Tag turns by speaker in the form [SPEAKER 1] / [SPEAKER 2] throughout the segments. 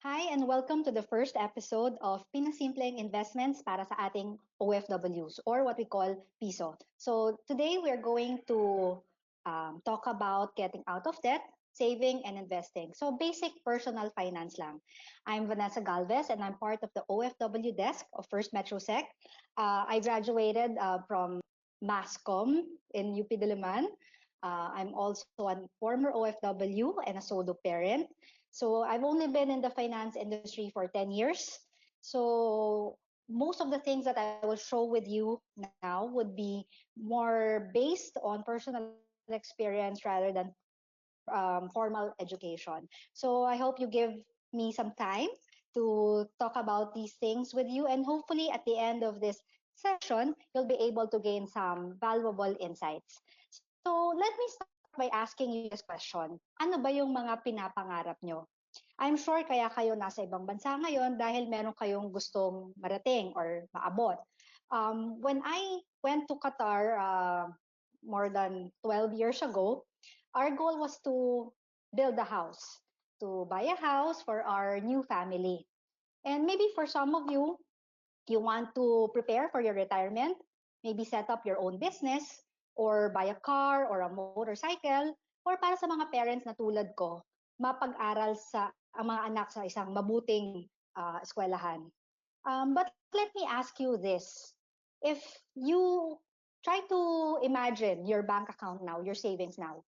[SPEAKER 1] Hi and welcome to the first episode of PINASimpleng Investments para sa ating OFWs or what we call PISO. So today we're going to talk about getting out of debt, saving, and investing. So basic personal finance lang. I'm Vanessa Galvez and I'm part of the OFW Desk of FirstMetroSec. I graduated from MASCOM in UP Diliman. I'm also a former OFW and a solo parent. So I've only been in the finance industry for 10 years. So most of the things that I will show with you now would be more based on personal experience rather than formal education. So I hope you give me some time to talk about these things with you. And hopefully at the end of this session, you'll be able to gain some valuable insights. So let me start by asking you this question. Ano ba yung mga pinapangarap nyo? I'm sure kaya kayo nasa ibang bansa ngayon dahil meron kayong gustong marating or maabot. When I went to Qatar more than 12 years ago, our goal was to build a house, to buy a house for our new family. And maybe for some of you, you want to prepare for your retirement, maybe set up your own business, or buy a car or a motorcycle, or para sa mga parents na tulad ko, mapag-aral sa ang mga anak sa isang mabuting eskwelahan. But let me ask you this. If you try to imagine your bank account now, your savings now,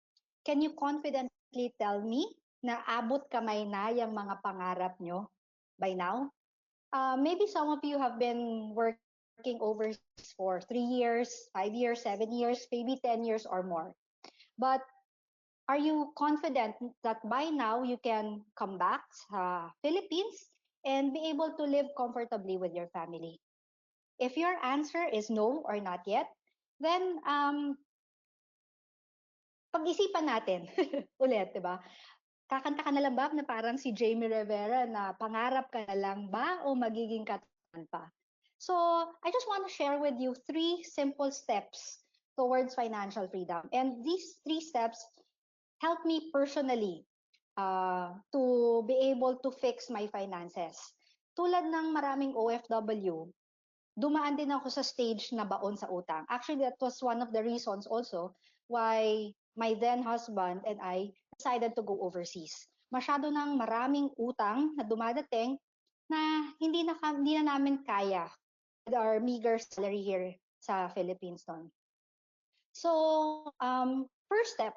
[SPEAKER 1] can you confidently tell me na abot kamay na yung mga pangarap nyo by now? Maybe some of you have been working overseas for 3 years, 5 years, 7 years, maybe 10 years or more. But are you confident that by now you can come back sa Philippines and be able to live comfortably with your family? If your answer is no or not yet, then pag-isipan natin ulit, di ba? Kakanta ka na lang ba na parang si Jamie Rivera na pangarap ka na lang ba o magiging katotohanan pa? So, I just want to share with you 3 simple steps towards financial freedom. And these 3 steps help me personally to be able to fix my finances. Tulad ng maraming OFW, dumaan din ako sa stage na baon sa utang. Actually, that was one of the reasons also why my then husband and I decided to go overseas. Masyado nang maraming utang na dumadating na hindi na namin kaya with our meager salary here sa Philippines noon. So, first step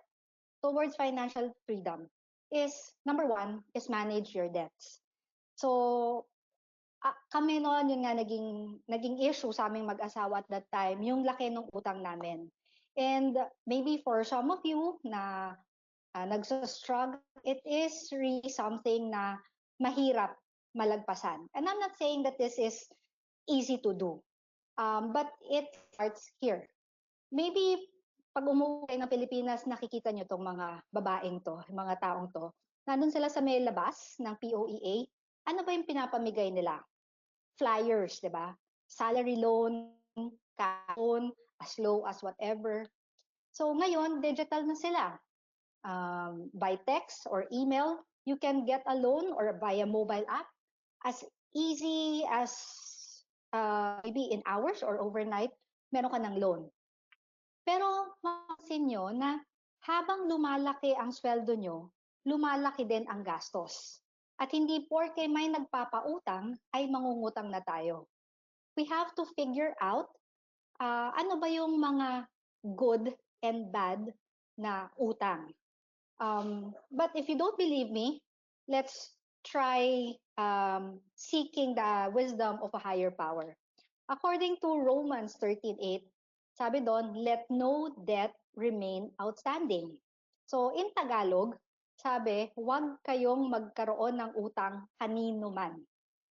[SPEAKER 1] towards financial freedom is, number 1, is manage your debts. So, kami noon, yun nga naging issue sa aming mag-asawa at that time, yung laki ng utang namin. And maybe for some of you na nagsastruggle, it is really something na mahirap malagpasan. And I'm not saying that this is easy to do, but it starts here. Maybe pag umuwi ng Pilipinas, nakikita nyo tong mga babaeng to, mga taong to. Nandun sila sa may labas ng POEA. Ano ba yung pinapamigay nila? Flyers, di ba? Salary loan, cash loan, as low as whatever. So ngayon, digital na sila. By text or email, you can get a loan or via mobile app as easy as maybe in hours or overnight, meron ka ng loan. Pero mapapansin nyo na habang lumalaki ang sweldo nyo, lumalaki din ang gastos. At hindi porke may nagpapautang ay mangungutang na tayo. We have to figure out ano ba yung mga good and bad na utang. But if you don't believe me, let's try seeking the wisdom of a higher power. According to Romans 13:8, sabi doon, let no debt remain outstanding. So in Tagalog, sabi, huwag kayong magkaroon ng utang kanino man.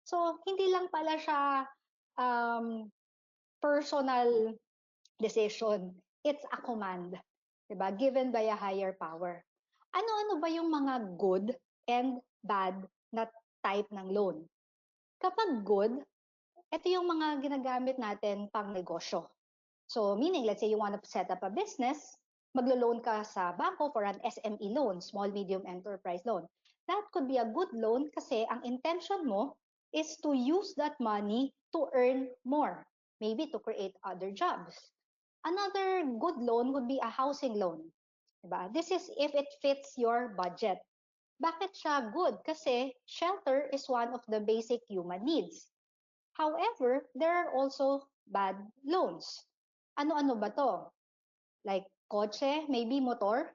[SPEAKER 1] So hindi lang pala siya personal decision. It's a command, diba? Given by a higher power. Ano-ano ba yung mga good and bad na type ng loan? Kapag good, ito yung mga ginagamit natin pang negosyo. So meaning, let's say you want to set up a business, maglo-loan ka sa bangko for an SME loan, small medium enterprise loan. that could be a good loan kasi ang intention mo is to use that money to earn more, maybe to create other jobs. Another good loan would be a housing loan. Diba? This is if it fits your budget. Bakit siya good? Kasi shelter is one of the basic human needs. However, there are also bad loans. Ano-ano ba to? Like kotse, maybe motor,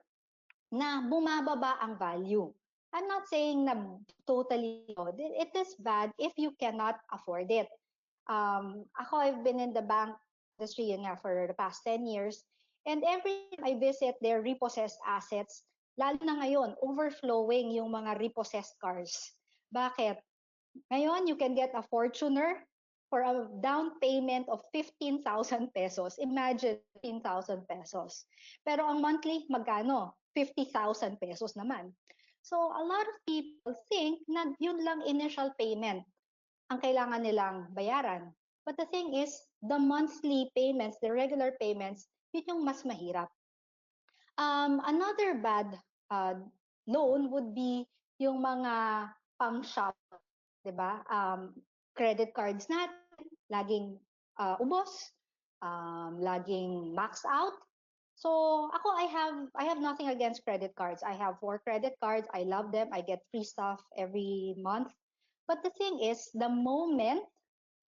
[SPEAKER 1] na bumababa ang value. I'm not saying na totally good. It is bad if you cannot afford it. Ako, I've been in the bank industry yun nga, for the past 10 years. And every time I visit their repossessed assets, lalo na ngayon, overflowing yung mga repossessed cars. Bakit? Ngayon, you can get a Fortuner for a down payment of 15,000 pesos. Imagine, 15,000 pesos. Pero ang monthly, magkano? 50,000 pesos naman. So, a lot of people think na yun lang initial payment ang kailangan nilang bayaran. But the thing is, the monthly payments, the regular payments, yun yung mas mahirap. Another bad loan would be yung mga pang-shop, 'di ba? Credit cards natin laging ubos, laging max out. So ako, I have nothing against credit cards. I have 4 credit cards. I love them. I get free stuff every month. But the thing is, the moment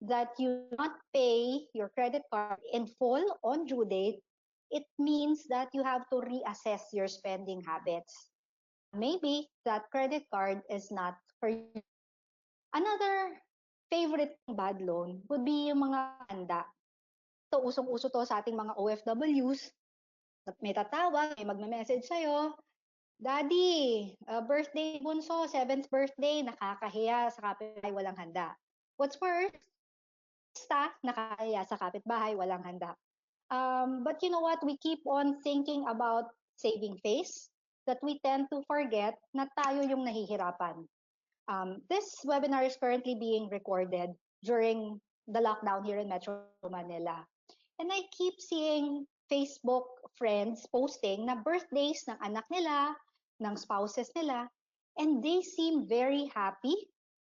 [SPEAKER 1] that you not pay your credit card in full on due date, it means that you have to reassess your spending habits. Maybe that credit card is not for you. Another favorite bad loan would be yung mga handa. So, usong-uso to sa ating mga OFWs. May tatawag, may magme-message sa'yo, Daddy, birthday bunso, 7th birthday, nakakahiya sa kapitbahay, walang handa. What's worse, staff, nakakahiya sa kapitbahay, walang handa. But you know what? We keep on thinking about saving face that we tend to forget na tayo yung nahihirapan. This webinar is currently being recorded during the lockdown here in Metro Manila. And I keep seeing Facebook friends posting na birthdays ng anak nila, ng spouses nila, and they seem very happy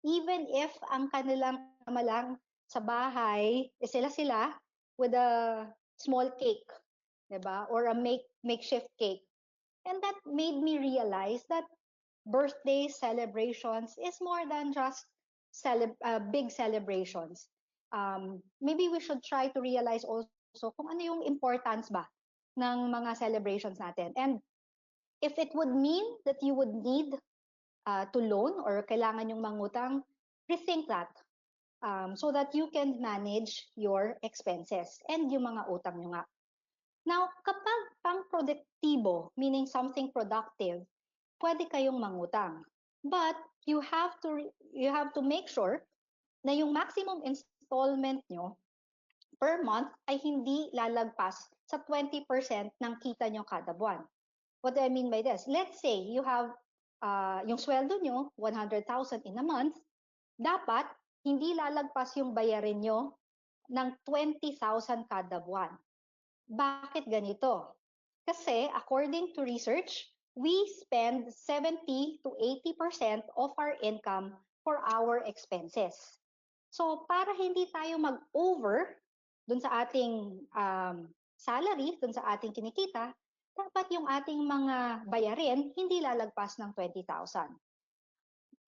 [SPEAKER 1] even if ang kanilang kasama lang sa bahay, sila-sila with a small cake, 'di ba? Or a makeshift cake. And that made me realize that birthday celebrations is more than just big celebrations. Maybe we should try to realize also kung ano yung importance ba ng mga celebrations natin. And if it would mean that you would need to loan or kailangan yung mangutang, rethink that so that you can manage your expenses and yung mga utang nyo nga. Now, kapag pang-produktibo, meaning something productive, pwede kayong mangutang. But you have to make sure na yung maximum installment nyo per month ay hindi lalagpas sa 20% ng kita nyo kada buwan. What do I mean by this? Let's say you have yung sweldo nyo, 100,000 in a month, dapat hindi lalagpas yung bayarin nyo ng 20,000 kada buwan. Bakit ganito? Kasi according to research, we spend 70 to 80% of our income for our expenses. So para hindi tayo mag-over dun sa ating salary, dun sa ating kinikita, dapat yung ating mga bayarin hindi lalagpas ng 20,000.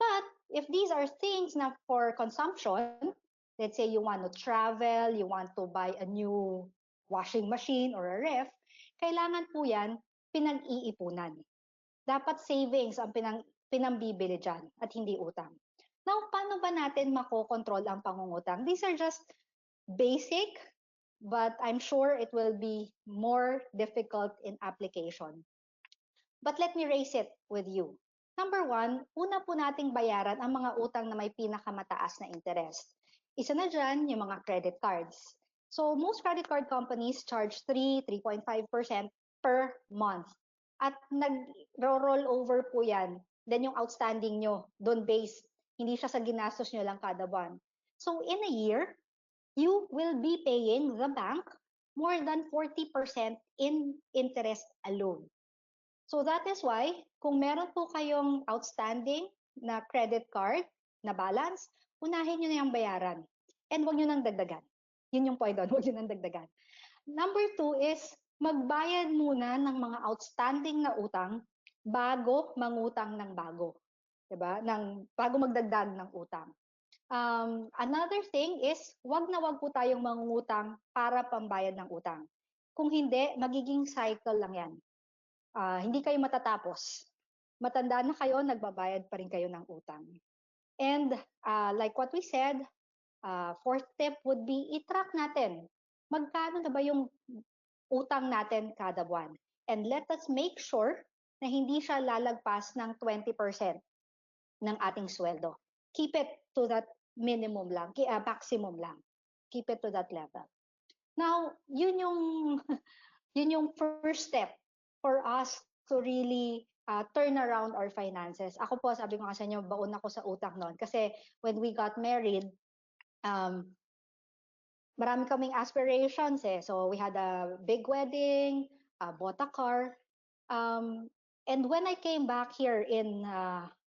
[SPEAKER 1] But if these are things na for consumption, let's say you want to travel, you want to buy a new washing machine or a ref, kailangan po yan pinag-iipunan. Dapat savings ang pinambibili dyan at hindi utang. Now, paano ba natin makokontrol ang pangungutang? These are just basic, but I'm sure it will be more difficult in application. But let me raise it with you. Number 1, una po nating bayaran ang mga utang na may pinakamataas na interest. Isa na dyan, yung mga credit cards. So most credit card companies charge 3.5% per month. At nag-roll over po yan. Then yung outstanding nyo, doon based. Hindi siya sa ginastos nyo lang kada buwan. So in a year, you will be paying the bank more than 40% in interest alone. So that is why, kung meron po kayong outstanding na credit card na balance, unahin nyo na yung bayaran. And huwag nyo nang dagdagan. Yun yung point doon, huwag nyo nang dagdagan. Number 2 is, magbayad muna ng mga outstanding na utang bago mangutang ng bago. Diba? Bago magdagdag ng utang. Another thing is, wag na wag po tayong mangungutang para pambayad ng utang. Kung hindi, magiging cycle lang yan. Hindi kayo matatapos. Matanda na kayo, nagbabayad pa rin kayo ng utang. And like what we said, fourth tip would be, i-track natin. Magkano na ba yung utang natin kada buwan? And let us make sure na hindi siya lalagpas ng 20% ng ating sweldo. Keep it to that minimum lang, maximum lang. Keep it to that level. Now, yun yung first step for us to really turn around our finances. Ako po, sabi ko nga sa inyo, baon ako sa utang noon. Kasi when we got married, marami kaming aspirations eh. So we had a big wedding, bought a car. And when I came back here in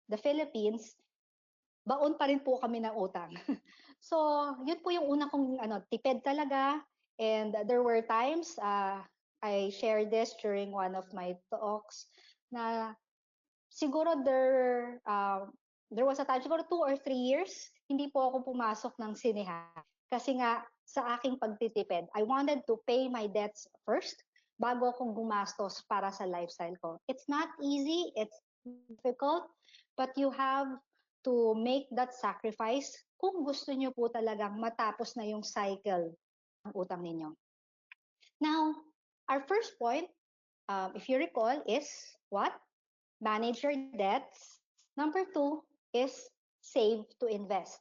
[SPEAKER 1] the Philippines, baon pa rin po kami ng utang. So yun po yung una kong tipid talaga. And there were times, I shared this during one of my talks, na siguro there was a time, siguro 2 or 3 years, hindi po ako pumasok ng sinehan. Kasi nga, sa aking pagtitipid, I wanted to pay my debts first bago akong gumastos para sa lifestyle ko. It's not easy, it's difficult, but you have to make that sacrifice kung gusto nyo po talagang matapos na yung cycle ng utang ninyo. Now, our first point, if you recall, is what? Manage your debts. Number 2 is save to invest.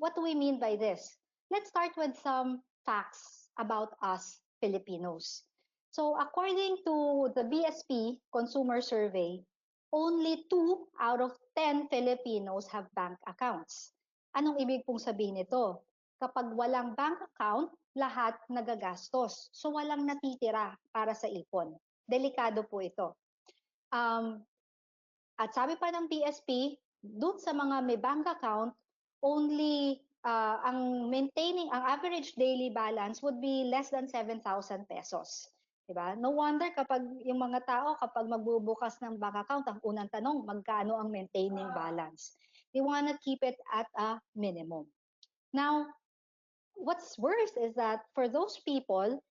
[SPEAKER 1] What do we mean by this? Let's start with some facts about us Filipinos. So according to the BSP Consumer Survey, only 2 out of 10 Filipinos have bank accounts. Anong ibig pong sabihin nito? Kapag walang bank account, lahat nagagastos. So walang natitira para sa ipon. Delikado po ito. At sabi pa ng BSP, doon sa mga may bank account, only ang average daily balance would be less than 7,000 pesos. Diba? No wonder kapag yung mga tao, kapag magbubukas ng bank account, ang unang tanong, magkano ang maintaining balance? They want to keep it at a minimum. Now, what's worse is that for those people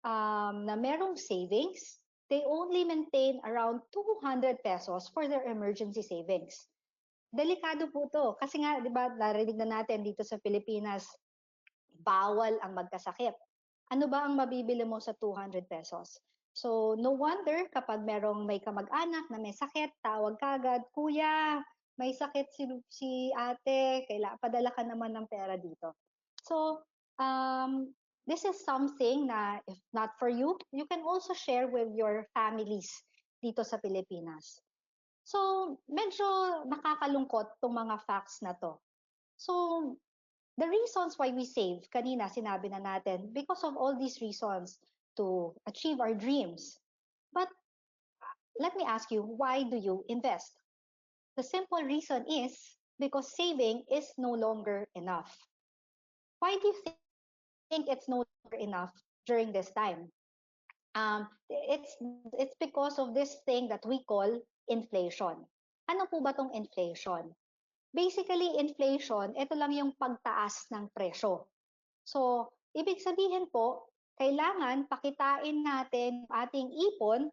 [SPEAKER 1] na merong savings, they only maintain around 200 pesos for their emergency savings. Delikado po to. Kasi nga, di ba, narinig na natin dito sa Pilipinas, bawal ang magkasakit. Ano ba ang mabibili mo sa 200 pesos? So, no wonder kapag may kamag-anak na may sakit, tawag kagad, kuya, may sakit si ate, padala ka naman ng pera dito. So, this is something na if not for you, you can also share with your families dito sa Pilipinas. So, medyo nakakalungkot tong mga facts na to. So, the reasons why we save, kanina sinabi na natin, because of all these reasons to achieve our dreams. But let me ask you, why do you invest? The simple reason is because saving is no longer enough. Why do you think it's no longer enough during this time? It's because of this thing that we call inflation. Ano po ba tong inflation? Basically, inflation, ito lang yung pagtaas ng presyo. So, ibig sabihin po, kailangan pakitain natin ating ipon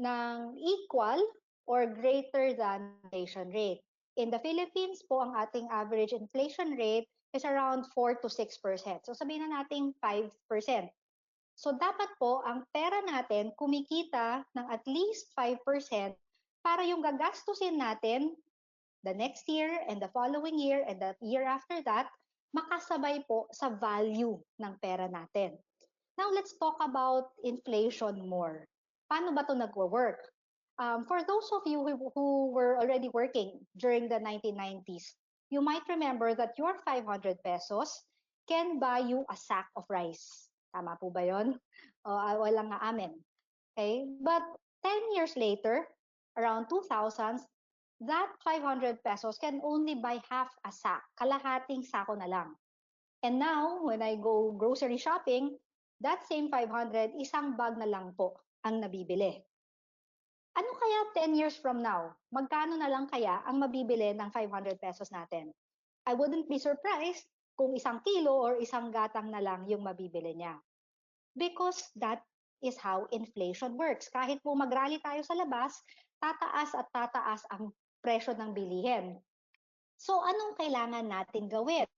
[SPEAKER 1] ng equal or greater than inflation rate. In the Philippines po, ang ating average inflation rate is around 4 to 6%. So, sabihin na natin 5%. So, dapat po, ang pera natin kumikita ng at least 5% para yung gagastusin natin the next year and the following year and the year after that, makasabay po sa value ng pera natin. Now, let's talk about inflation more. Paano ba ito nagwo-work? For those of you who were already working during the 1990s, you might remember that your 500 pesos can buy you a sack of rice. Tama po ba yun? Walang nga amin. Okay? But 10 years later, around 2000s, that 500 pesos can only buy half a sack, kalahating sako na lang. And now, when I go grocery shopping, that same 500, isang bag na lang po ang nabibili. Ano kaya 10 years from now? Magkano na lang kaya ang mabibili ng 500 pesos natin? I wouldn't be surprised kung isang kilo or isang gatang na lang yung mabibili niya. Because that is how inflation works. Kahit po mag-rally tayo sa labas, tataas at tataas ang presyo ng bilihin. So anong kailangan natin gawin?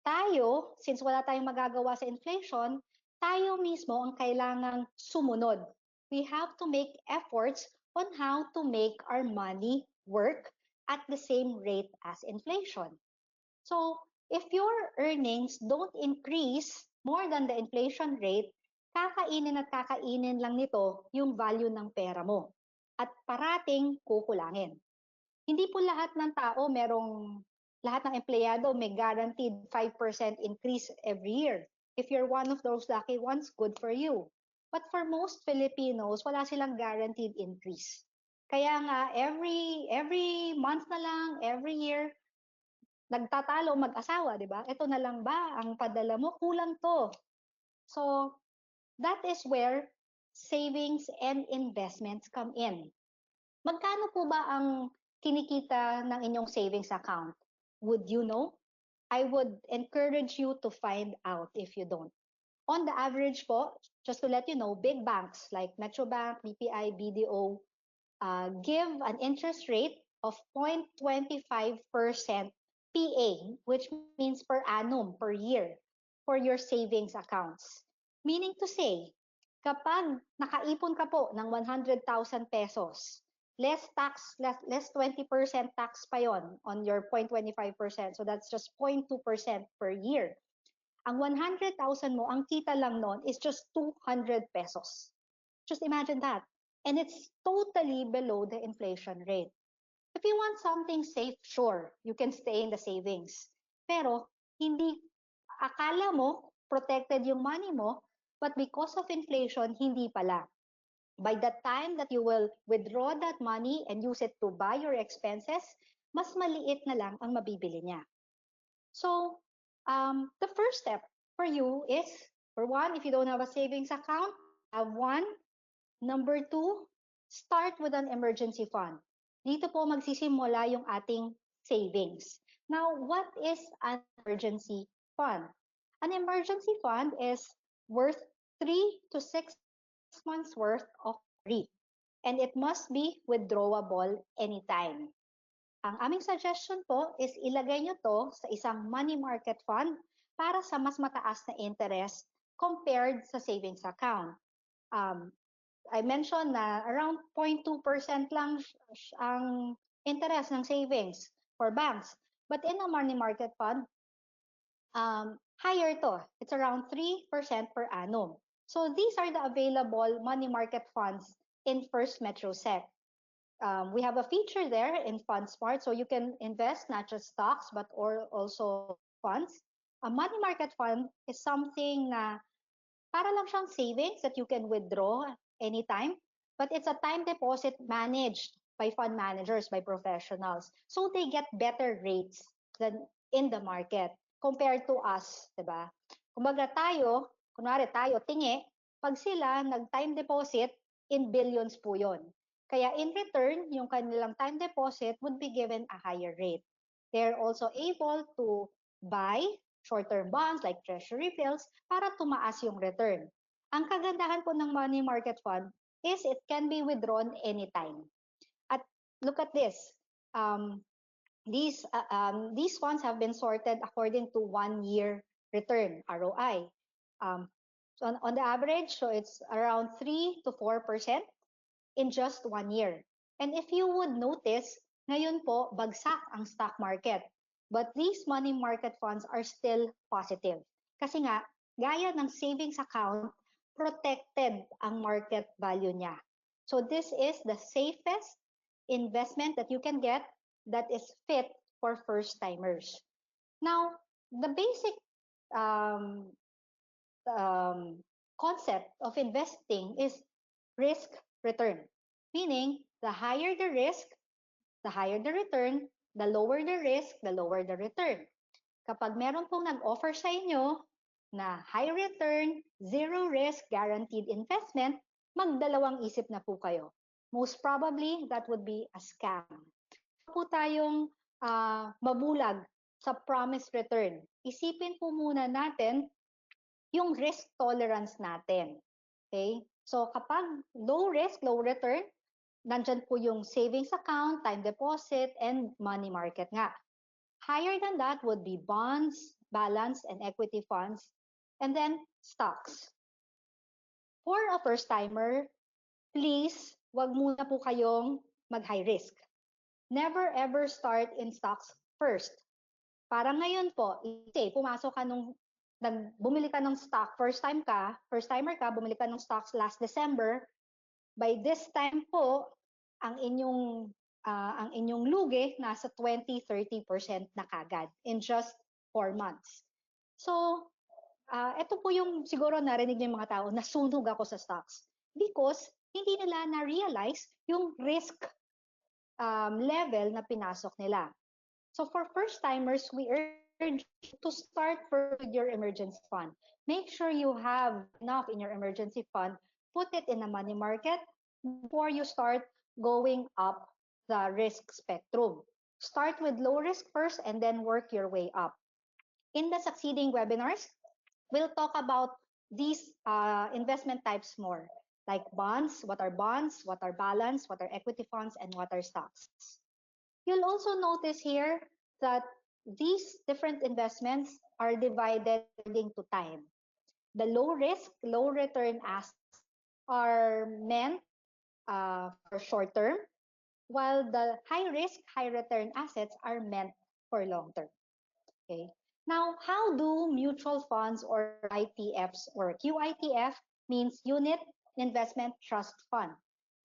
[SPEAKER 1] Tayo, since wala tayong magagawa sa inflation, tayo mismo ang kailangang sumunod. We have to make efforts on how to make our money work at the same rate as inflation. So, if your earnings don't increase more than the inflation rate, kakainin at kakainin lang nito yung value ng pera mo at parating kukulangin. Hindi po lahat ng tao lahat ng empleyado may guaranteed 5% increase every year. If you're one of those lucky ones, good for you. But for most Filipinos, wala silang guaranteed increase. Kaya nga, every month na lang, every year, nagtatalo mag-asawa, di ba? Ito na lang ba ang padala mo? Kulang to. So, that is where savings and investments come in. Magkano po ba ang kinikita ng inyong savings account? Would you know? I would encourage you to find out if you don't. On the average po, just to let you know, big banks like Metrobank, BPI, BDO give an interest rate of 0.25% PA, which means per annum, per year, for your savings accounts. Meaning to say, kapag nakaipon ka po ng 100,000 pesos, less 20% tax pa yon on your 0.25%. So that's just 0.2% per year. Ang 100,000 mo, ang kita lang nun is just 200 pesos. Just imagine that. And it's totally below the inflation rate. If you want something safe, sure, you can stay in the savings. Pero hindi, akala mo, protected yung money mo, but because of inflation, hindi pala. By the time that you will withdraw that money and use it to buy your expenses, mas maliit na lang ang mabibili niya. So, the first step for you is, for one, if you don't have a savings account, have one. Number two, start with an emergency fund. Dito po magsisimula yung ating savings. Now, what is an emergency fund? An emergency fund is worth 3 to 6 months worth of salary, and it must be withdrawable anytime. Ang aming suggestion po is ilagay nyo to sa isang money market fund para sa mas mataas na interest compared sa savings account. I mentioned na around 0.2% lang ang interest ng savings for banks. But in a money market fund, higher to. It's around 3% per annum. So these are the available money market funds in FirstMetroSec. We have a feature there in FundSmart, so you can invest not just stocks but also funds. A money market fund is something na para lang siyang savings that you can withdraw anytime, but it's a time deposit managed by fund managers, by professionals. So they get better rates than in the market compared to us, di ba? Kumbaga tayo, kunwari tayo, tingi, pag sila nag-time deposit, in billions po yun. Kaya in return, yung kanilang time deposit would be given a higher rate. They're also able to buy short-term bonds like treasury bills para tumaas yung return. Ang kagandahan po ng money market fund is it can be withdrawn anytime. At look at this. These funds have been sorted according to 1-year return, ROI. So on the average, so it's around 3 to 4% in just 1 year. And if you would notice, ngayon po, bagsak ang stock market. But these money market funds are still positive. Kasi nga, gaya ng savings account, protected ang market value niya. So this is the safest investment that you can get that is fit for first-timers. Now, the basic concept of investing is risk return. Meaning, the higher the risk, the higher the return, the lower the risk, the lower the return. Kapag meron pong nag-offer sa inyo na high return, zero risk, guaranteed investment, magdalawang isip na po kayo. Most probably, that would be a scam. Huwag po tayong mabulag sa promised return. Isipin po muna natin yung risk tolerance natin. Okay? So kapag low risk, low return, nandyan po yung savings account, time deposit, and money market nga. Higher than that would be bonds, balance, and equity funds, and then stocks. For a first-timer, please, wag muna po kayong mag-high risk. Never ever start in stocks first. Parang ngayon po, say, pumasok ka bumili ka ng stock, first-timer ka, bumili ka ng stocks last December, by this time po, ang inyong lugi nasa 20-30% na kagad in just 4 months. So, ito po yung siguro narinig ng mga tao, nasunog ako sa stocks. Because hindi nila na-realize yung risk level na pinasok nila. So for first-timers, we urge you to start first with your emergency fund. Make sure you have enough in your emergency fund. Put it in a money market before you start going up the risk spectrum. Start with low risk first and then work your way up. In the succeeding webinars, we'll talk about these investment types more, like bonds, what are balance, what are equity funds, and what are stocks. You'll also notice here that these different investments are divided according to time. The low risk, low return assets are meant for short term, while the high risk, high return assets are meant for long term. Okay. Now, how do mutual funds or ITFs work? UITF means Unit Investment Trust Fund.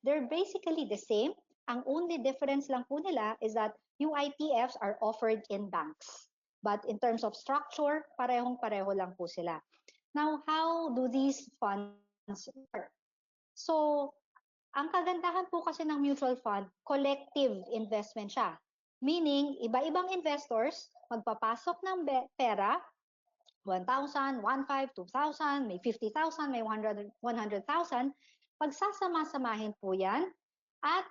[SPEAKER 1] They're basically the same. Ang only difference lang po nila is that UITFs are offered in banks. But in terms of structure, parehong-pareho lang po sila. Now, how do these funds work? So, ang kagandahan po kasi ng mutual fund, collective investment siya. Meaning, iba-ibang investors magpapasok ng pera, 1,000, 1,500, 2,000, may 50,000, may 100,000. Pagsasama-samahin po yan at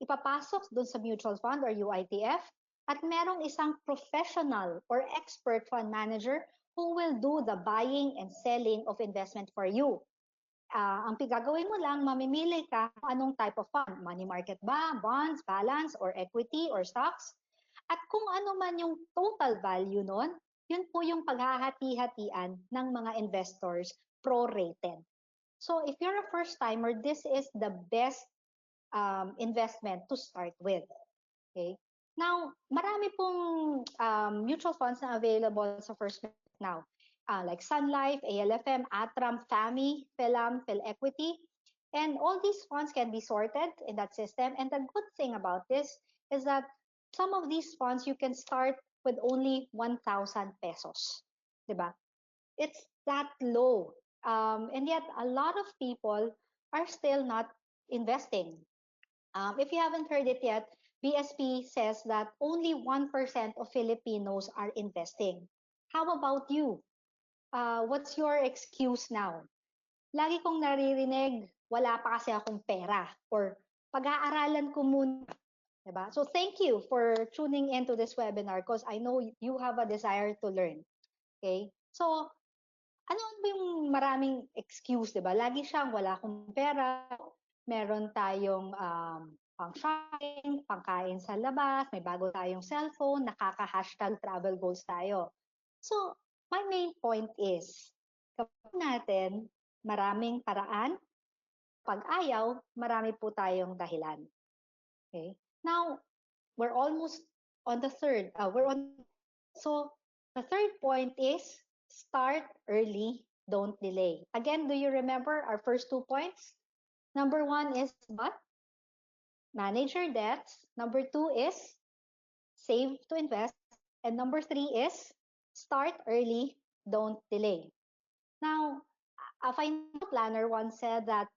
[SPEAKER 1] ipapasok doon sa mutual fund or UITF at merong isang professional or expert fund manager who will do the buying and selling of investment for you. Ang gagawin mo lang, mamimili ka kung anong type of fund. Money market ba, bonds, balance, or equity, or stocks. At kung ano man yung total value nun, yun po yung paghahati-hatian ng mga investors prorated. So if you're a first-timer, this is the best investment to start with. Okay? Now, marami pong mutual funds na available sa FirstMetroSec now. Like Sun Life, ALFM, Atram, FAMI, PhilAm, PhilEquity. And all these funds can be sorted in that system. And the good thing about this is that some of these funds you can start with only 1,000 pesos. Diba? It's that low. And yet, a lot of people are still not investing. If you haven't heard it yet, BSP says that only 1% of Filipinos are investing. How about you? What's your excuse now? Lagi kong naririnig, wala pa kasi akong pera or pag-aaralan ko muna. Diba? So thank you for tuning into this webinar because I know you have a desire to learn. Okay? So, ano ba yung maraming excuse, diba? Lagi siyang wala akong pera, meron tayong pang-shopping, pangkain sa labas, may bago tayong cellphone, nakaka-hashtag travel goals tayo. So, my main point is, kapag natin maraming paraan, pag ayaw, marami po tayong dahilan. Okay? Now, we're almost on the third. So, the third point is, start early, don't delay. Again, do you remember our first 2 points? Number 1 is what? Manage your debts. Number 2 is save to invest. And number 3 is start early, don't delay. Now, a financial planner once said that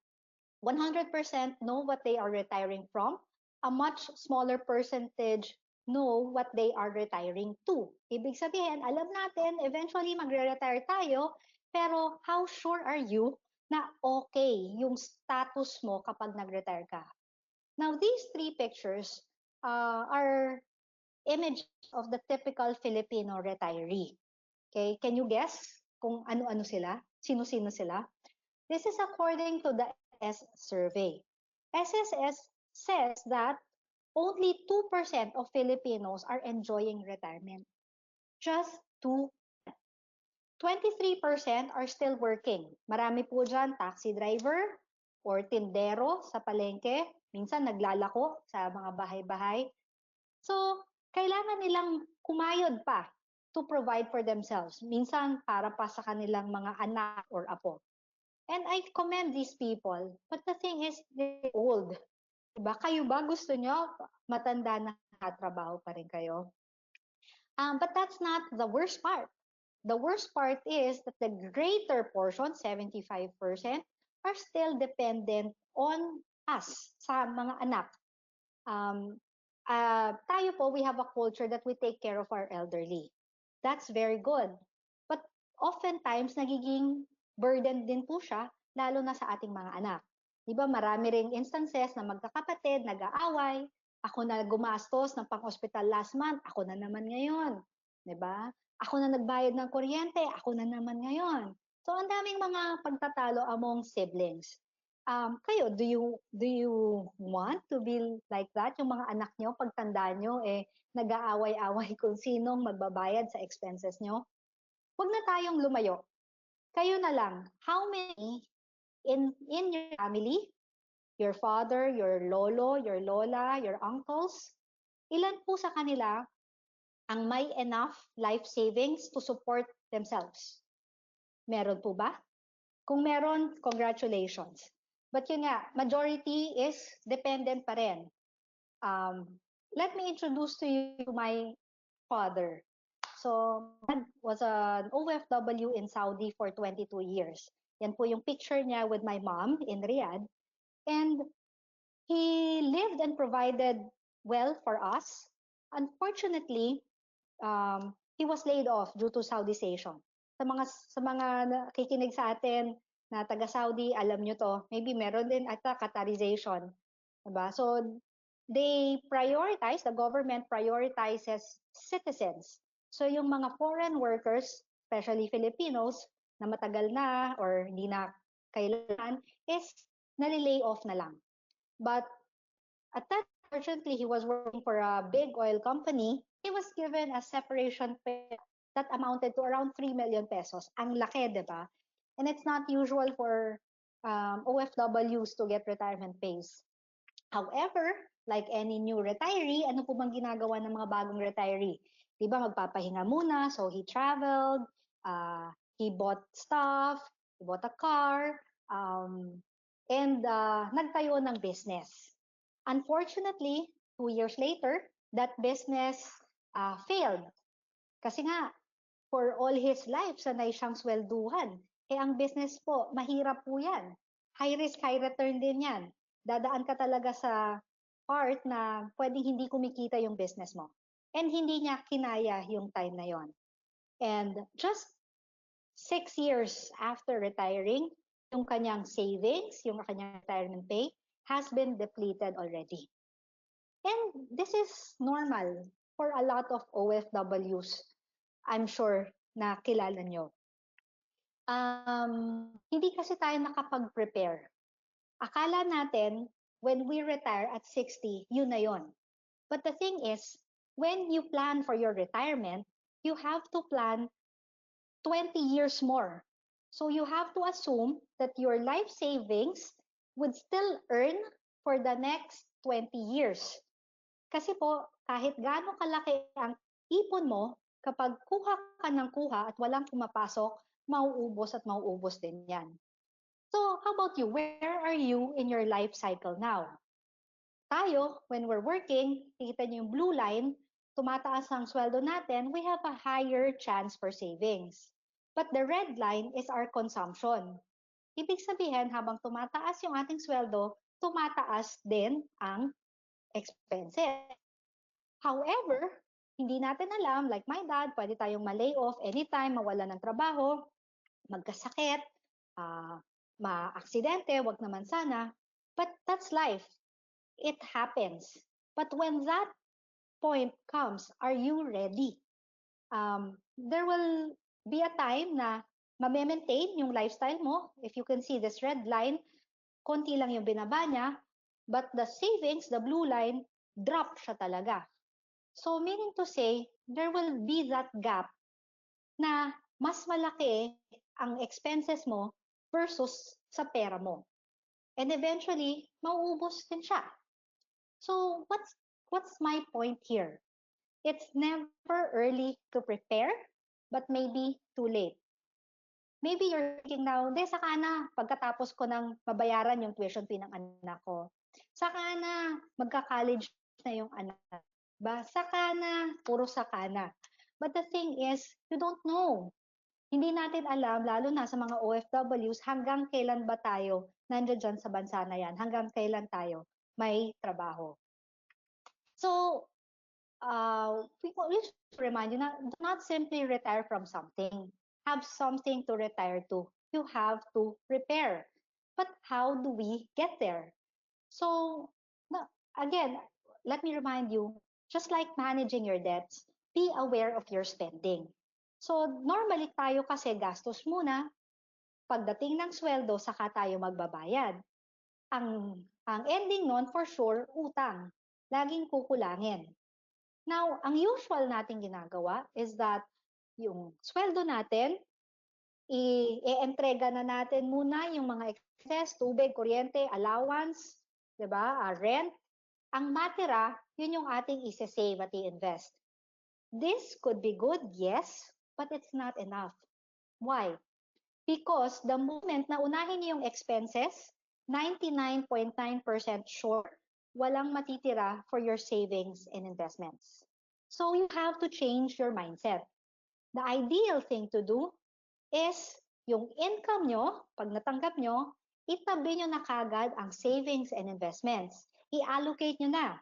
[SPEAKER 1] 100% know what they are retiring from. A much smaller percentage know what they are retiring to. Ibig sabihin, alam natin, eventually magre-retire tayo, pero how sure are you na okay yung status mo kapag nag-retire ka? Now, these three pictures are images of the typical Filipino retiree. Okay, can you guess kung ano-ano sila? Sino-sino sila? This is according to the SSS survey. SSS says that only 2% of Filipinos are enjoying retirement. Just 2. 23% are still working. Marami po dyan, taxi driver or tindero sa palengke. Minsan naglalako sa mga bahay-bahay. So, kailangan nilang kumayod pa to provide for themselves. Minsan para pa sa kanilang mga anak or apo. And I commend these people. But the thing is, they're old. Diba? Kayo ba gusto nyo matanda na trabaho pa rin kayo? But that's not the worst part. The worst part is that the greater portion, 75%, are still dependent on us, sa mga anak. Tayo po, we have a culture that we take care of our elderly. That's very good. But oftentimes, nagiging burden din po siya, lalo na sa ating mga anak. Diba, marami ring instances na magkakapatid, nag-aaway, ako na gumastos ng pang-hospital last month, ako na naman ngayon. Diba? Ako na nagbayad ng kuryente, ako na naman ngayon. So, ang daming mga pagtatalo among siblings. Kayo, do you want to be like that? Yung mga anak nyo, pagtanda nyo, nag-aaway-away kung sinong magbabayad sa expenses nyo? Huwag na tayong lumayo. Kayo na lang. How many in your family, your father, your lolo, your lola, your uncles, ilan po sa kanila ang may enough life savings to support themselves? Meron po ba? Kung meron, congratulations. But yun nga, majority is dependent pa rin. Let me introduce to you my father. So, dad was an OFW in Saudi for 22 years. Yan po yung picture niya with my mom in Riyadh. And he lived and provided well for us. Unfortunately, he was laid off due to Saudization. Sa mga nakikinig sa atin na taga-Saudi, alam nyo to, maybe meron din ata Qatarization. Diba? So, the government prioritizes citizens. So, yung mga foreign workers, especially Filipinos, na matagal na or hindi na kailangan, is nalilay off na lang. But at that, fortunately, he was working for a big oil company. He was given a separation pay that amounted to around 3 million pesos. Ang laki, di ba? And it's not usual for OFWs to get retirement pays. However, like any new retiree, ano po bang ginagawa ng mga bagong retiree? Di ba, magpapahinga muna, so he traveled, he bought stuff, he bought a car, and nagtayo ng business. Unfortunately, 2 years later, that business failed. Kasi nga, for all his life, sanay siyang swelduhan. Ang business po, mahirap po yan. High risk, high return din yan. Dadaan ka talaga sa part na pwedeng hindi kumikita yung business mo. And hindi niya kinaya yung time na yon. And just 6 years after retiring, yung kanyang savings, yung kanyang retirement pay, has been depleted already. And this is normal for a lot of OFWs. I'm sure na kilala nyo. Hindi kasi tayo nakapag-prepare. Akala natin, when we retire at 60, yun na yun. But the thing is, when you plan for your retirement, you have to plan 20 years more. So you have to assume that your life savings would still earn for the next 20 years. Kasi po, kahit gaano kalaki ang ipon mo, kapag kuha ka ng kuha at walang pumapasok, mauubos at mauubos din yan. So, how about you? Where are you in your life cycle now? Tayo, when we're working, kita niyo yung blue line, tumataas ang sweldo natin, we have a higher chance for savings. But the red line is our consumption. Ibig sabihin, habang tumataas yung ating sweldo, tumataas din ang expenses. However, hindi natin alam, like my dad, pwede tayong ma-lay off anytime, mawala ng trabaho, magkasakit, ma-aksidente, wag naman sana. But that's life. It happens. But when that point comes, are you ready? There will be a time na ma-maintain yung lifestyle mo. If you can see this red line, konti lang yung binaba niya, but the savings, the blue line, drop siya talaga. So meaning to say, there will be that gap na mas malaki ang expenses mo versus sa pera mo. And eventually, mauubos din siya. So what's my point here? It's never early to prepare, but maybe too late. Maybe you're thinking now, de, saka na, pagkatapos ko nang mabayaran yung tuition fee ng anak ko. Saka na, magka-college na yung anak. Ba, saka na, puro saka na. But the thing is, you don't know. Hindi natin alam, lalo na sa mga OFWs, hanggang kailan ba tayo nandiyan dyan sa bansa na yan? Hanggang kailan tayo may trabaho? So, we should remind you na do not simply retire from something. Have something to retire to. You have to prepare. But how do we get there? So, again, let me remind you, just like managing your debts, be aware of your spending. So, normally tayo kasi gastos muna, pagdating ng sweldo, saka tayo magbabayad. Ang ending nun, for sure, utang. Laging kukulangin. Now, ang usual nating ginagawa is that yung sweldo natin, i-entrega na natin muna yung mga excess, tubig, kuryente, allowance, 'di ba? Rent. Ang matira, yun yung ating i-save at i-invest. This could be good, yes, but it's not enough. Why? Because the moment na unahin niyo yung expenses, 99.9% sure, walang matitira for your savings and investments. So you have to change your mindset. The ideal thing to do is yung income nyo, pag natanggap nyo, itabi nyo na kagad ang savings and investments. I-allocate nyo na.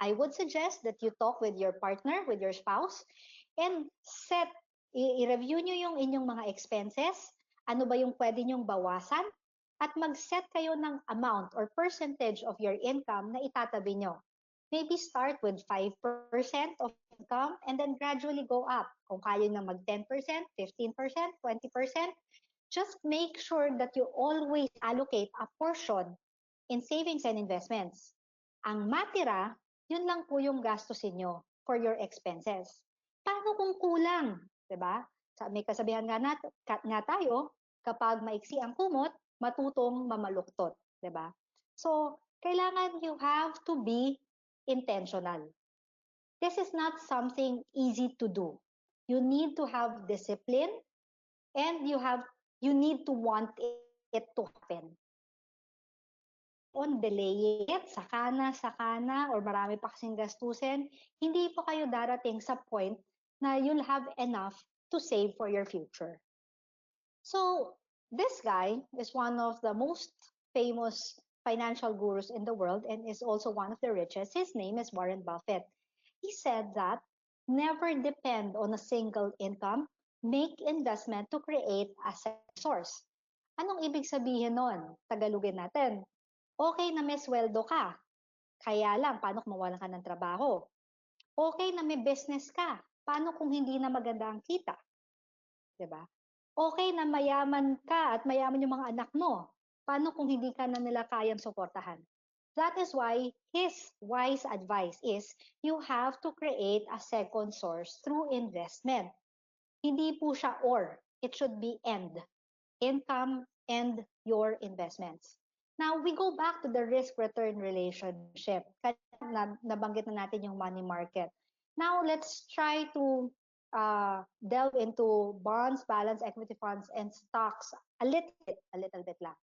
[SPEAKER 1] I would suggest that you talk with your partner, with your spouse, and i-review nyo yung inyong mga expenses, ano ba yung pwede nyong bawasan, at mag-set kayo ng amount or percentage of your income na itatabi nyo. Maybe start with 5% of income and then gradually go up. Kung kaya nang mag 10%, 15%, 20%, just make sure that you always allocate a portion in savings and investments. Ang matira, yun lang po yung gastusin nyo for your expenses. Paano kung kulang? Diba? May kasabihan nga tayo, kapag maiksi ang kumot, matutong mamaluktot. Diba? So, kailangan you have to be intentional. This is not something easy to do. You need to have discipline and you need to want it to happen. On delaying it, sakana, or marami pa kasing gastusin, hindi po kayo darating sa point na you'll have enough to save for your future. So, this guy is one of the most famous financial gurus in the world and is also one of the richest. His name is Warren Buffett. He said that never depend on a single income, make investment to create a source. Anong ibig sabihin nun? Tagalogin natin. Okay na may sweldo ka, kaya lang, paano kung mawalan ka ng trabaho? Okay na may business ka, paano kung hindi na maganda ang kita? Diba? Okay na mayaman ka at mayaman yung mga anak mo, paano kung hindi ka na nila kayang suportahan? That is why his wise advice is you have to create a second source through investment. Hindi po siya or, it should be and. Income and your investments. Now, we go back to the risk-return relationship. Nabanggit na natin yung money market. Now, let's try to delve into bonds, balance, equity funds, and stocks a little bit lang.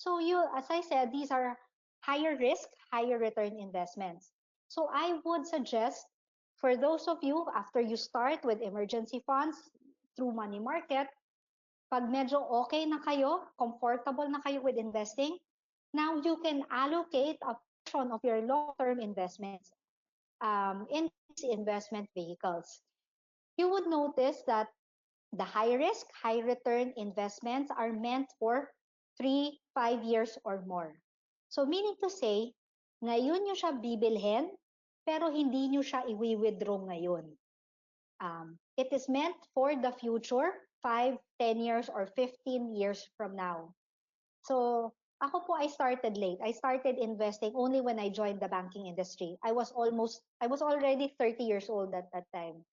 [SPEAKER 1] So, as I said, these are higher risk, higher return investments. So, I would suggest for those of you, after you start with emergency funds through money market, Pag medyo okay na kayo, comfortable na kayo with investing, now you can allocate a portion of your long-term investments in these investment vehicles. You would notice that the high risk, high return investments are meant for 3, 5 years or more. So meaning to say, ngayon nyo siya bibilhin, pero hindi nyo siya i-withdraw ngayon. It is meant for the future, 5, 10 years, or 15 years from now. So, ako po, I started late. I started investing only when I joined the banking industry. I was already 30 years old at that time.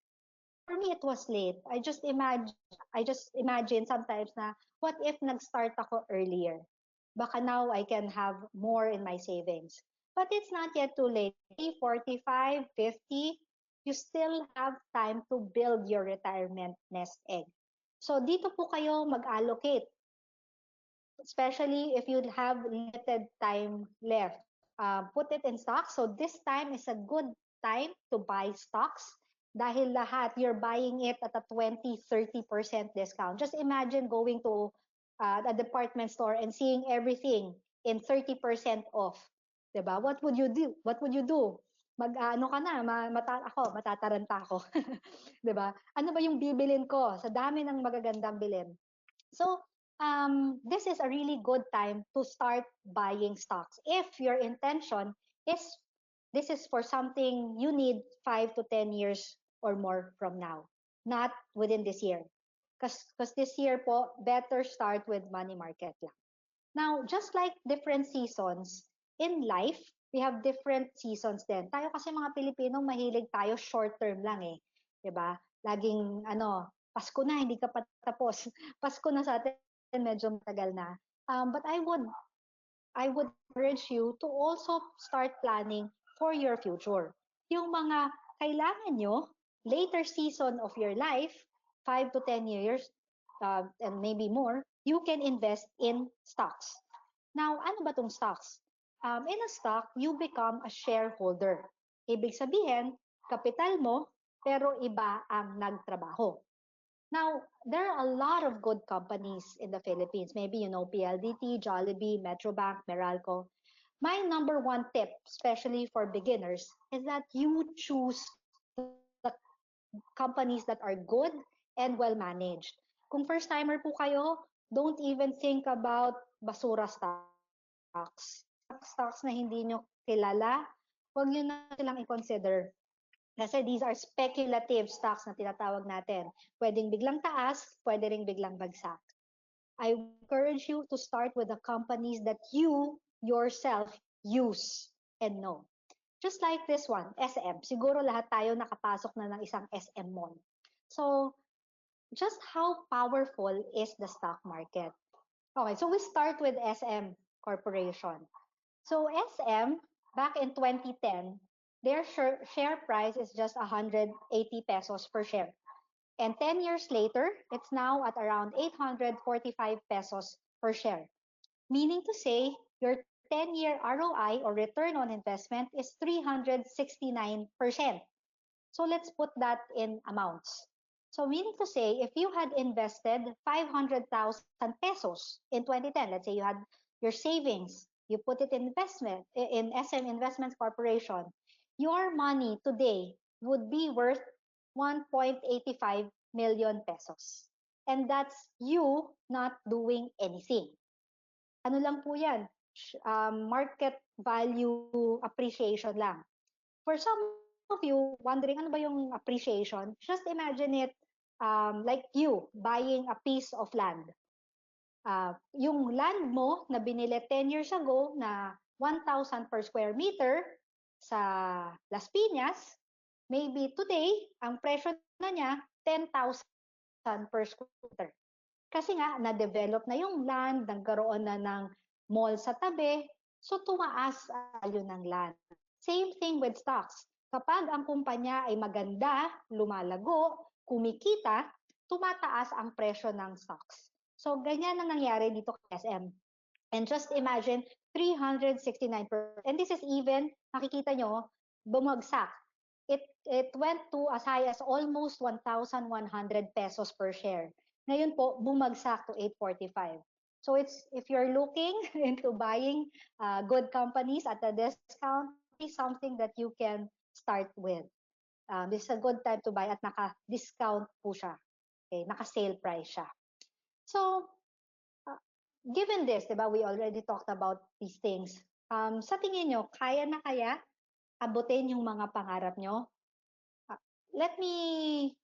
[SPEAKER 1] For me, it was late. I just imagine sometimes na, what if nag-start ako earlier? Baka now I can have more in my savings. But it's not yet too late. 45, 50, you still have time to build your retirement nest egg. So dito po kayo mag-allocate, especially if you have limited time left. Put it in stocks. So this time is a good time to buy stocks dahil lahat, you're buying it at a 20-30% discount. Just imagine going to a department store and seeing everything in 30% off. Diba? What would you do? What would you do? Mag-ano ka na, matataranta ako. Diba? Ano ba yung bibilin ko? Sa dami ng magagandang bilin. So, this is a really good time to start buying stocks. If your intention is this is for something you need 5 to 10 years or more from now, not within this year. Because this year po, better start with money market lang. Now, just like different seasons in life, we have different seasons din. Tayo kasi mga Pilipino, mahilig tayo short term lang eh. 'Di ba? Laging Pasko na, hindi ka pa tapos. Pasko na sa atin, medyo matagal na. But I would encourage you to also start planning for your future. Yung mga kailangan nyo, later season of your life, 5 to 10 years, and maybe more, you can invest in stocks. Now, ano ba tong stocks? In a stock, you become a shareholder. Ibig sabihin, kapital mo, pero iba ang nagtrabaho. Now, there are a lot of good companies in the Philippines. Maybe you know PLDT, Jollibee, Metrobank, Meralco. My number one tip, especially for beginners, is that you choose the companies that are good and well managed. Kung first timer po kayo, don't even think about basura stocks. Stocks na hindi nyo kilala, huwag nyo na silang i-consider. Kasi these are speculative stocks na tinatawag natin. Pwedeng biglang taas, pwede ring biglang bagsak. I encourage you to start with the companies that you yourself use and know. Just like this one, SM. Siguro lahat tayo nakapasok na ng isang SM mall. So, just how powerful is the stock market? Okay, so we start with SM Corporation. So SM, back in 2010, their share price is just 180 pesos per share. And 10 years later, it's now at around 845 pesos per share. Meaning to say, your 10-year ROI or return on investment is 369%. So let's put that in amounts. So meaning to say, if you had invested 500,000 pesos in 2010, let's say you had your savings, you put it in investment in SM Investments Corporation, your money today would be worth 1.85 million pesos. And that's you not doing anything. Ano lang po yan? Market value appreciation lang. For some of you wondering, ano ba yung appreciation? Just imagine it like you buying a piece of land. Yung land mo na binili 10 years ago na 1,000 per square meter sa Las Piñas, maybe today, ang presyo na niya 10,000 per square meter. Kasi nga, na-develop na yung land, nagkaroon na ng mall sa tabi, so tumaas ang value ng land. Same thing with stocks. Kapag ang kumpanya ay maganda, lumalago, kumikita, tumataas ang presyo ng stocks. So, ganyan ang nangyari dito kay SM. And just imagine, 369%. And this is even, makikita nyo, bumagsak. It went to as high as almost 1,100 pesos per share. Ngayon po, bumagsak to 845. So if you're looking into buying good companies at a discount, this is something that you can start with. This is a good time to buy at naka-discount po siya. Okay, naka-sale price siya. So, uh, given this, diba, we already talked about these things. Sa tingin nyo, kaya na kaya abutin yung mga pangarap nyo? Let me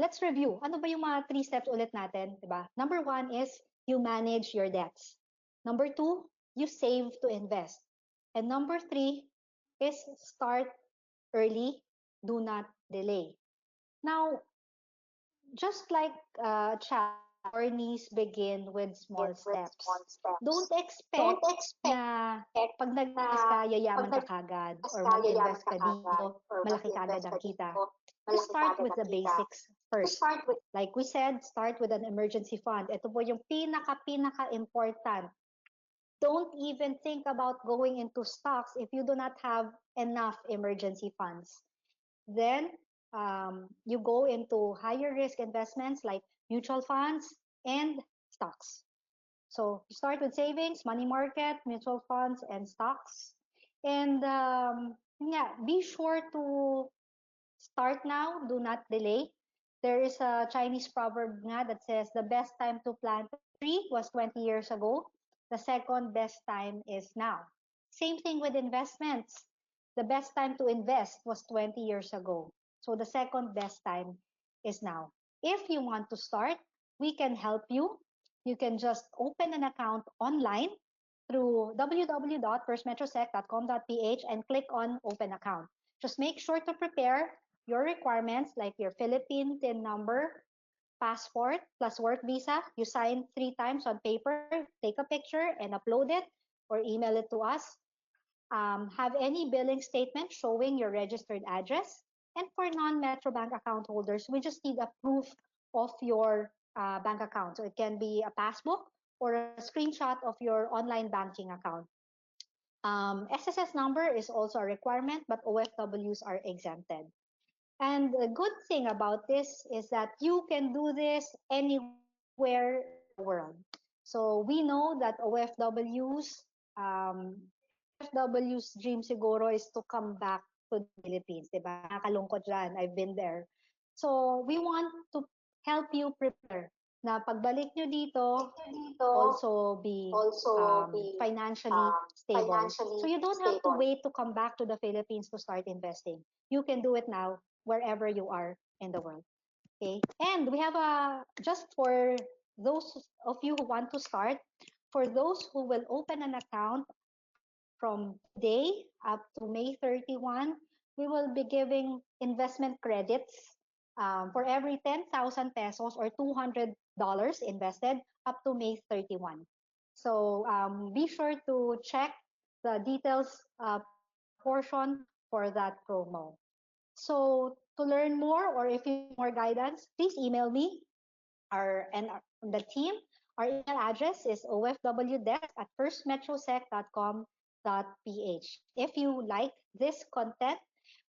[SPEAKER 1] let's review. Ano ba yung mga 3 steps ulit natin, diba? Number 1 is you manage your debts. Number 2, you save to invest. And number 3 is start early, do not delay. Now, just like child, journeys begin with small steps. Don't expect na pag nag-invest ka, yayaman ka kagad, or mag-invest ka dito, malaki kagad ang kita. Just start with the basics first. Like we said, start with an emergency fund. Ito po yung pinaka-important. Don't even think about going into stocks if you do not have enough emergency funds. Then you go into higher risk investments like mutual funds and stocks. So you start with savings, money market, mutual funds, and stocks. And yeah, be sure to start now, do not delay. There is a Chinese proverb nga that says the best time to plant a tree was 20 years ago. The second best time is now. Same thing with investments. The best time to invest was 20 years ago. So the second best time is now. If you want to start, we can help you. You can just open an account online through www.firstmetrosec.com.ph and click on open account. Just make sure to prepare your requirements like your Philippine TIN number, passport, plus work visa. You sign 3 times on paper, take a picture and upload it or email it to us. Have any billing statement showing your registered address. And for non-Metro Bank account holders, we just need a proof of your bank account. So it can be a passbook or a screenshot of your online banking account. SSS number is also a requirement, but OFWs are exempted. And the good thing about this is that you can do this anywhere in the world. So we know that every OFW's dream siguro is to come back to the Philippines, diba? Nakakalungkot dyan, I've been there. So we want to help you prepare na pagbalik nyo dito, also be financially stable. So you don't have to wait to come back to the Philippines to start investing. You can do it now wherever you are in the world. Okay, and we have just for those of you who want to start, for those who will open an account from today up to May 31, we will be giving investment credits for every 10,000 pesos or $200 invested up to May 31. So be sure to check the details portion for that promo. So to learn more or if you need more guidance, please email me and the team. Our email address is ofwdesk@firstmetrosec.com.ph. If you like this content,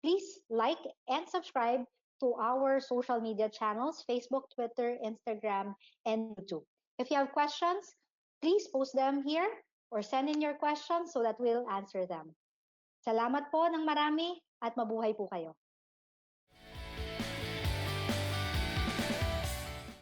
[SPEAKER 1] please like and subscribe to our social media channels, Facebook, Twitter, Instagram, and YouTube. If you have questions, please post them here or send in your questions so that we'll answer them. Salamat po ng marami at mabuhay po kayo.